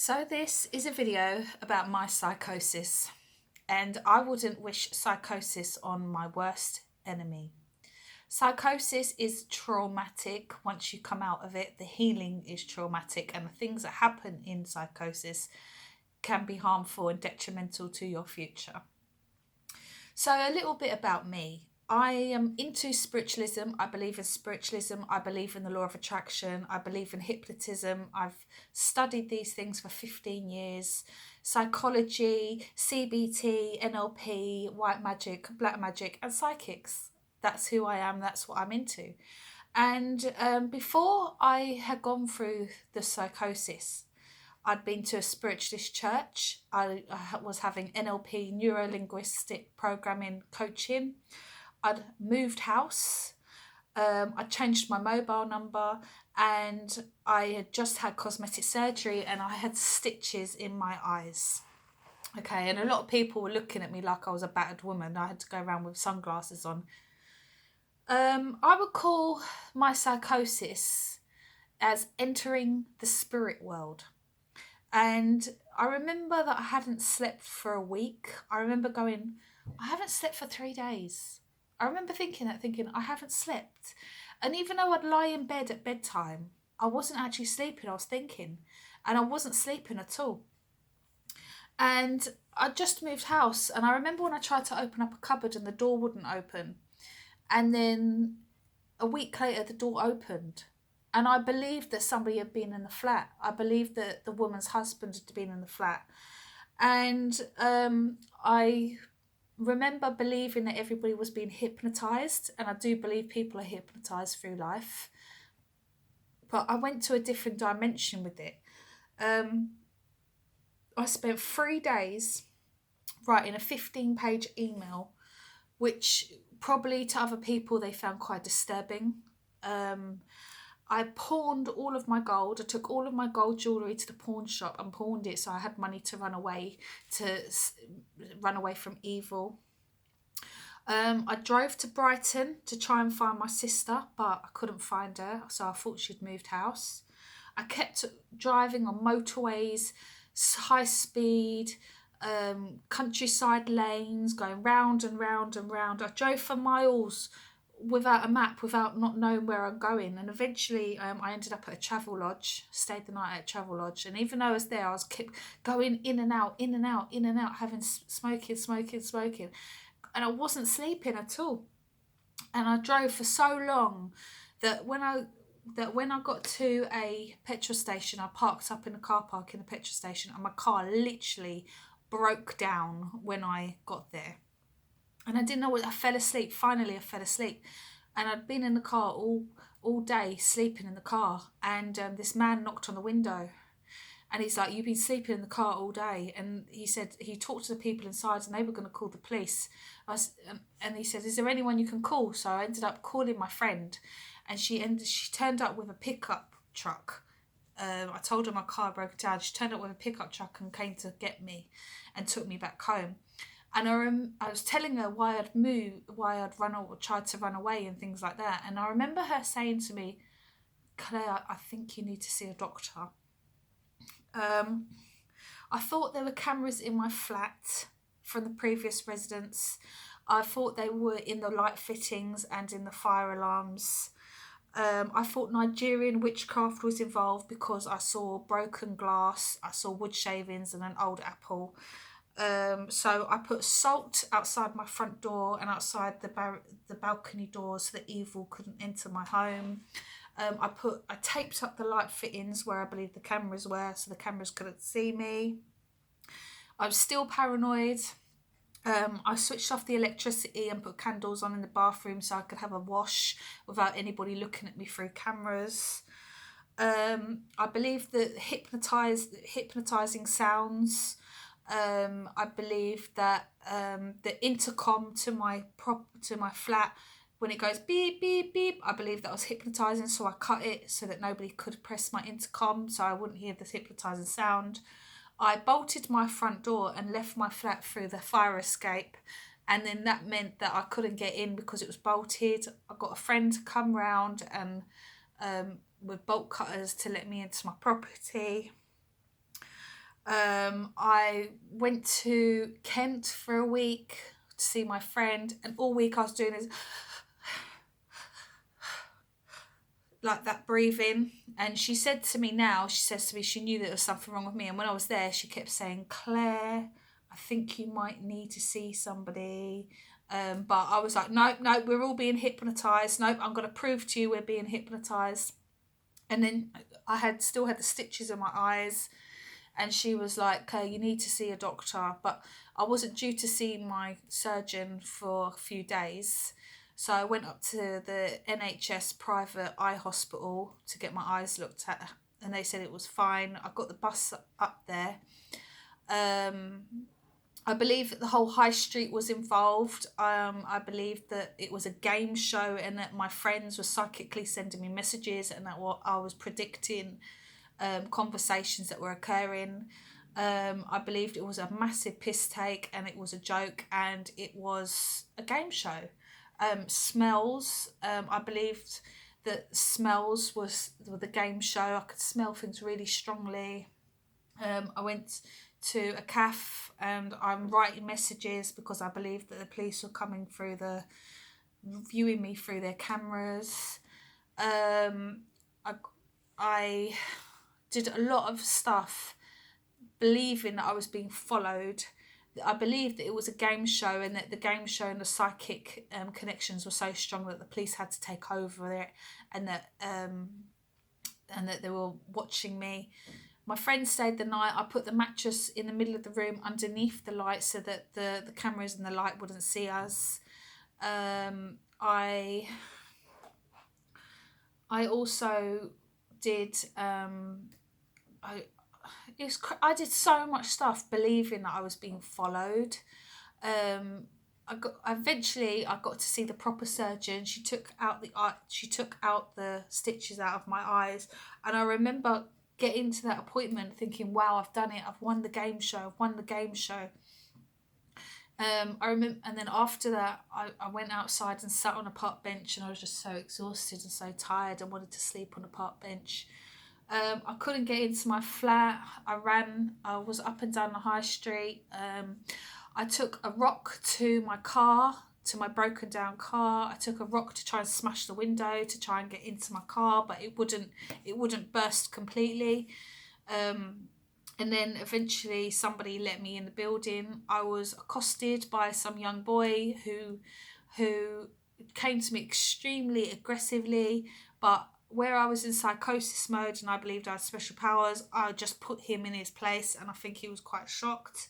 So this is a video about my psychosis, and I wouldn't wish psychosis on my worst enemy. Psychosis is traumatic. Once you come out of it, the healing is traumatic, and the things that happen in psychosis can be harmful and detrimental to your future. So a little bit about me. I am into spiritualism. I believe in spiritualism. I believe in the law of attraction. I believe in hypnotism. I've studied these things for 15 years. Psychology, CBT, NLP, white magic, black magic, and psychics. That's who I am. That's what I'm into. And before I had gone through the psychosis, I'd been to a spiritualist church. I was having NLP, neuro-linguistic programming coaching. I'd moved house. I changed my mobile number, and I had just had cosmetic surgery, and I had stitches in my eyes. Okay, and a lot of people were looking at me like I was a battered woman. I had to go around with sunglasses on. I would call my psychosis as entering the spirit world. And I remember that I hadn't slept for a week. I remember going, I haven't slept for 3 days. I remember thinking, I haven't slept. And even though I'd lie in bed at bedtime, I wasn't actually sleeping, I was thinking. And I wasn't sleeping at all. And I just moved house. And I remember when I tried to open up a cupboard and the door wouldn't open. And then a week later, the door opened. And I believed that somebody had been in the flat. I believed that the woman's husband had been in the flat. And I remember believing that everybody was being hypnotised. And I do believe people are hypnotised through life. But I went to a different dimension with it. I spent 3 days writing a 15-page email, which probably to other people they found quite disturbing. I pawned all of my gold. I took all of my gold jewellery to the pawn shop and pawned it so I had money to run away from evil. I drove to Brighton to try and find my sister, but I couldn't find her, so I thought she'd moved house. I kept driving on motorways, high speed, countryside lanes, going round and round and round. I drove for miles without a map, without not knowing where I'm going, and eventually I ended up at a travel lodge, stayed the night at a travel lodge, and even though I was there, I was kept going in and out, having smoking, and I wasn't sleeping at all. And I drove for so long that when I got to a petrol station, I parked up in the car park in the petrol station, and my car literally broke down when I got there. And I didn't know what, I fell asleep. Finally, I fell asleep. And I'd been in the car all day, sleeping in the car. And this man knocked on the window. And he's like, you've been sleeping in the car all day. And he said, he talked to the people inside and they were going to call the police. And he said, is there anyone you can call? So I ended up calling my friend. And she turned up with a pickup truck. I told her my car broke down. She turned up with a pickup truck and came to get me and took me back home. And I was telling her why I'd moved, why I'd tried to run away and things like that. And I remember her saying to me, Claire, I think you need to see a doctor. I thought there were cameras in my flat from the previous residents. I thought they were in the light fittings and in the fire alarms. I thought Nigerian witchcraft was involved because I saw broken glass, I saw wood shavings and an old apple. So I put salt outside my front door and outside the balcony doors so that evil couldn't enter my home. I taped up the light fittings where I believe the cameras were so the cameras couldn't see me. I was still paranoid. I switched off the electricity and put candles on in the bathroom so I could have a wash without anybody looking at me through cameras. I believe that hypnotising sounds. I believe that the intercom to my flat, when it goes beep beep beep, I believe that was hypnotising, so I cut it so that nobody could press my intercom so I wouldn't hear the hypnotising sound. I bolted my front door and left my flat through the fire escape, and then that meant that I couldn't get in because it was bolted. I got a friend to come round and with bolt cutters to let me into my property. I went to Kent for a week to see my friend, and all week I was doing is like that breathing. And she said to me now, she says to me, she knew that there was something wrong with me. And when I was there, she kept saying, Claire, I think you might need to see somebody. But I was like, nope, we're all being hypnotised. Nope, I'm going to prove to you we're being hypnotised. And then I still had the stitches in my eyes. And she was like, you need to see a doctor. But I wasn't due to see my surgeon for a few days. So I went up to the NHS private eye hospital to get my eyes looked at. And they said it was fine. I got the bus up there. I believe that the whole high street was involved. I believe that it was a game show and that my friends were psychically sending me messages and that what I was predicting conversations that were occurring. I believed it was a massive piss take and it was a joke and it was a game show. Smells, I believed that smells was the game show. I could smell things really strongly. I went to a cafe and I'm writing messages because I believed that the police were coming through viewing me through their cameras. I did a lot of stuff believing that I was being followed. I believed that it was a game show and that the game show and the psychic connections were so strong that the police had to take over it and that they were watching me. My friend stayed the night. I put the mattress in the middle of the room underneath the light so that the cameras and the light wouldn't see us. I also did I did so much stuff believing that I was being followed. Eventually I got to see the proper surgeon. She took out the stitches out of my eyes, and I remember getting to that appointment thinking, wow, I've done it, I've won the game show. I remember, and then after that I went outside and sat on a park bench, and I was just so exhausted and so tired and wanted to sleep on a park bench. I couldn't get into my flat. I was up and down the high street. I took a rock to my broken down car. I took a rock to try and smash the window to try and get into my car, but it wouldn't burst completely. And then eventually somebody let me in the building. I was accosted by some young boy who came to me extremely aggressively, but where I was in psychosis mode and I believed I had special powers, I just put him in his place, and I think he was quite shocked.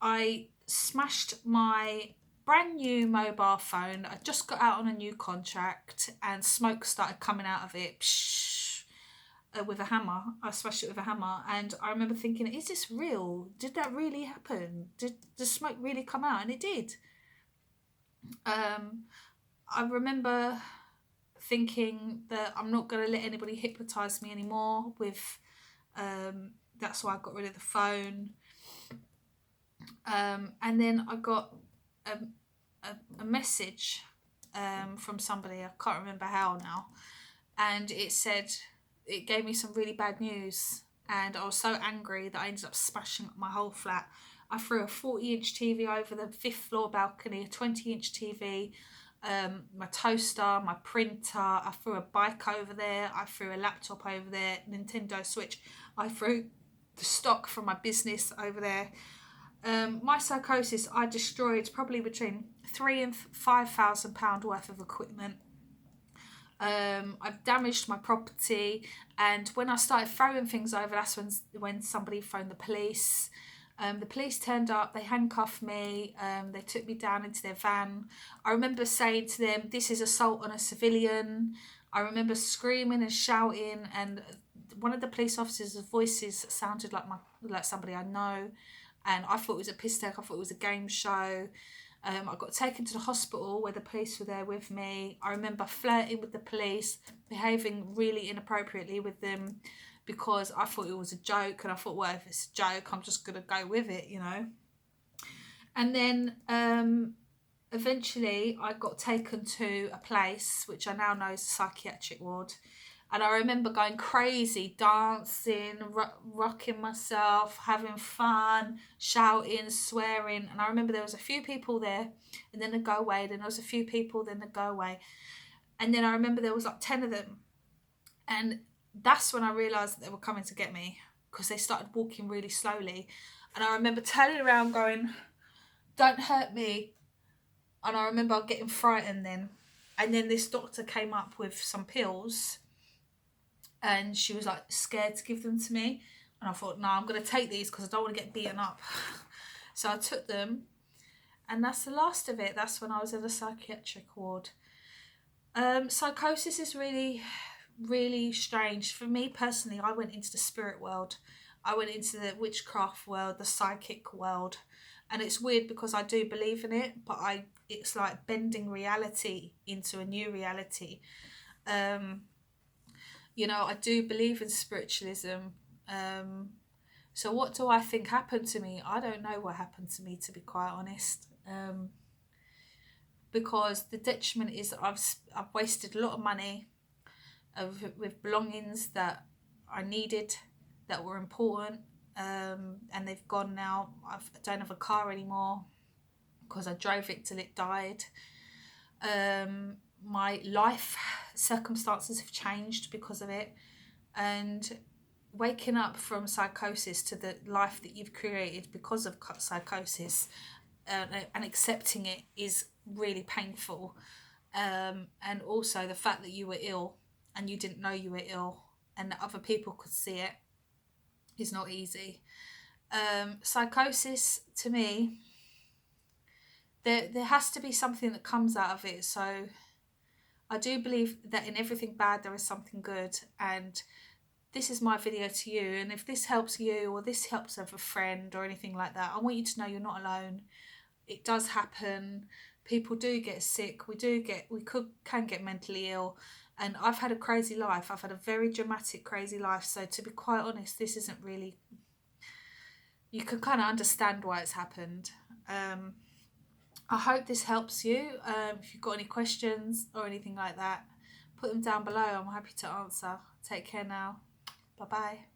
I smashed my brand new mobile phone. I just got out on a new contract and smoke started coming out of it with a hammer. I smashed it with a hammer, and I remember thinking, is this real? Did that really happen? Did the smoke really come out? And it did. I remember thinking that I'm not going to let anybody hypnotise me anymore with that's why I got rid of the phone. And then I got a message from somebody, I can't remember how now, and it gave me some really bad news, and I was so angry that I ended up smashing up my whole flat. I threw a 40-inch TV over the 5th floor balcony, a 20-inch TV, my toaster, my printer. I threw a bike over there. I threw a laptop over there, Nintendo Switch. I threw the stock from my business over there. My psychosis, I destroyed probably between £3,000 and £5,000 worth of equipment. I've damaged my property, and when I started throwing things over, that's when somebody phoned the police. The police turned up, they handcuffed me, they took me down into their van. I remember saying to them, this is assault on a civilian. I remember screaming and shouting, and one of the police officers' voices sounded like somebody I know, and I thought it was a piss take, I thought it was a game show. I got taken to the hospital where the police were there with me. I remember flirting with the police, behaving really inappropriately with them, because I thought it was a joke, and I thought, well, if it's a joke, I'm just going to go with it, you know. And then eventually I got taken to a place which I now know is a psychiatric ward, And I remember going crazy, dancing, rocking myself, having fun, shouting, swearing. And I remember there was a few people there, and then they'd go away. Then there was a few people, then they'd go away. And then I remember there was like 10 of them. And that's when I realised that they were coming to get me, because they started walking really slowly. And I remember turning around going, "Don't hurt me." And I remember getting frightened then. And then this doctor came up with some pills, and she was like scared to give them to me. And I thought, no, I'm going to take these because I don't want to get beaten up. So I took them, and that's the last of it. That's when I was in a psychiatric ward. Psychosis is really, really strange. For me personally, I went into the spirit world. I went into the witchcraft world, the psychic world. And it's weird because I do believe in it, but it's like bending reality into a new reality. You know, I do believe in spiritualism. So what do I think happened to me? I don't know what happened to me, to be quite honest. Because the detriment is that I've wasted a lot of money with belongings that I needed, that were important, and they've gone now. I don't have a car anymore because I drove it till it died. My life circumstances have changed because of it, and waking up from psychosis to the life that you've created because of psychosis, and accepting it is really painful, and also the fact that you were ill and you didn't know you were ill and that other people could see it is not easy. Psychosis, to me, there has to be something that comes out of it. So I do believe that in everything bad there is something good, and this is my video to you. And if this helps you, or this helps of a friend or anything like that, I want you to know you're not alone. It does happen. People do get sick. We can get mentally ill. And I've had a crazy life. I've had a very dramatic, crazy life. So to be quite honest, this isn't really... You can kind of understand why it's happened. I hope this helps you. If you've got any questions or anything like that, put them down below. I'm happy to answer. Take care now. Bye-bye.